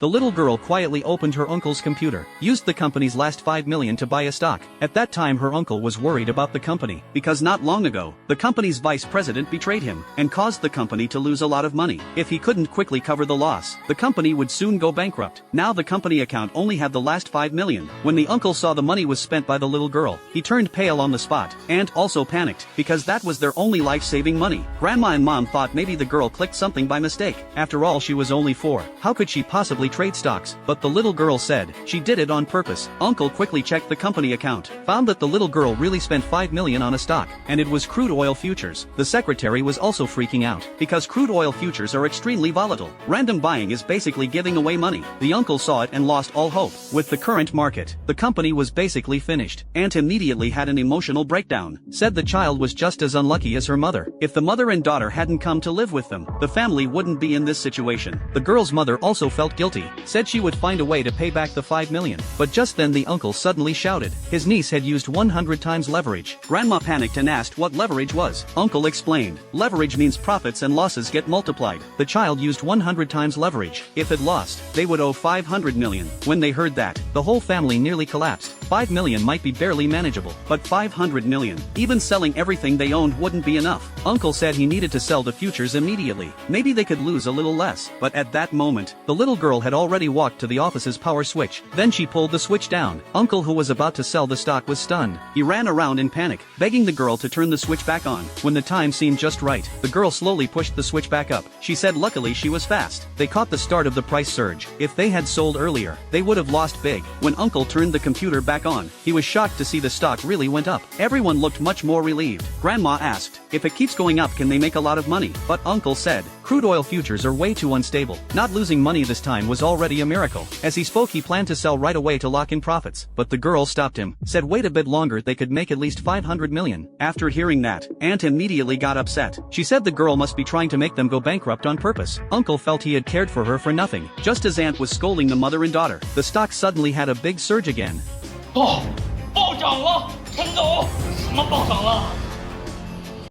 The little girl quietly opened her uncle's computer, used the company's last 5 million to buy a stock. At that time her uncle was worried about the company, because not long ago, the company's vice president betrayed him, and caused the company to lose a lot of money. If he couldn't quickly cover the loss, the company would soon go bankrupt. Now the company account only had the last 5 million. When the uncle saw the money was spent by the little girl, he turned pale on the spot, and also panicked, because that was their only life-saving money. Grandma and mom thought maybe the girl clicked something by mistake. After all, she was only 4. How could she possibly trade stocks? But the little girl said she did it on purpose. Uncle quickly checked the company account, found that the little girl really spent 5 million on a stock, and it was crude oil futures. The secretary was also freaking out, because crude oil futures are extremely volatile. Random buying is basically giving away money. The uncle saw it and lost all hope. With the current market, the company was basically finished. Aunt immediately had an emotional breakdown, said the child was just as unlucky as her mother. If the mother and daughter hadn't come to live with them, the family wouldn't be in this situation. The girl's mother also felt guilty, said she would find a way to pay back the 5 million. But just then the uncle suddenly shouted. His niece had used 100 times leverage. Grandma panicked and asked what leverage was. Uncle explained. Leverage means profits and losses get multiplied. The child used 100 times leverage. If it lost, they would owe 500 million. When they heard that, the whole family nearly collapsed. 5 million might be barely manageable, but 500 million, even selling everything they owned wouldn't be enough. Uncle said he needed to sell the futures immediately. Maybe they could lose a little less. But at that moment, the little girl had already walked to the office's power switch. Then she pulled the switch down. Uncle, who was about to sell the stock, was stunned. He ran around in panic, begging the girl to turn the switch back on. When the time seemed just right, the girl slowly pushed the switch back up. She said luckily she was fast. They caught the start of the price surge. If they had sold earlier, they would have lost big. When Uncle turned the computer back on, he was shocked to see the stock really went up. Everyone looked much more relieved. Grandma asked, if it keeps going up, can they make a lot of money? But Uncle said, crude oil futures are way too unstable. Not losing money this time was already a miracle. As he spoke, he planned to sell right away to lock in profits. But the girl stopped him, said wait a bit longer, they could make at least 500 million. After hearing that, Aunt immediately got upset. She said the girl must be trying to make them go bankrupt on purpose. Uncle felt he had cared for her for nothing. Just as Aunt was scolding the mother and daughter, the stock suddenly had a big surge again. 暴涨了，陈总，什么暴涨了？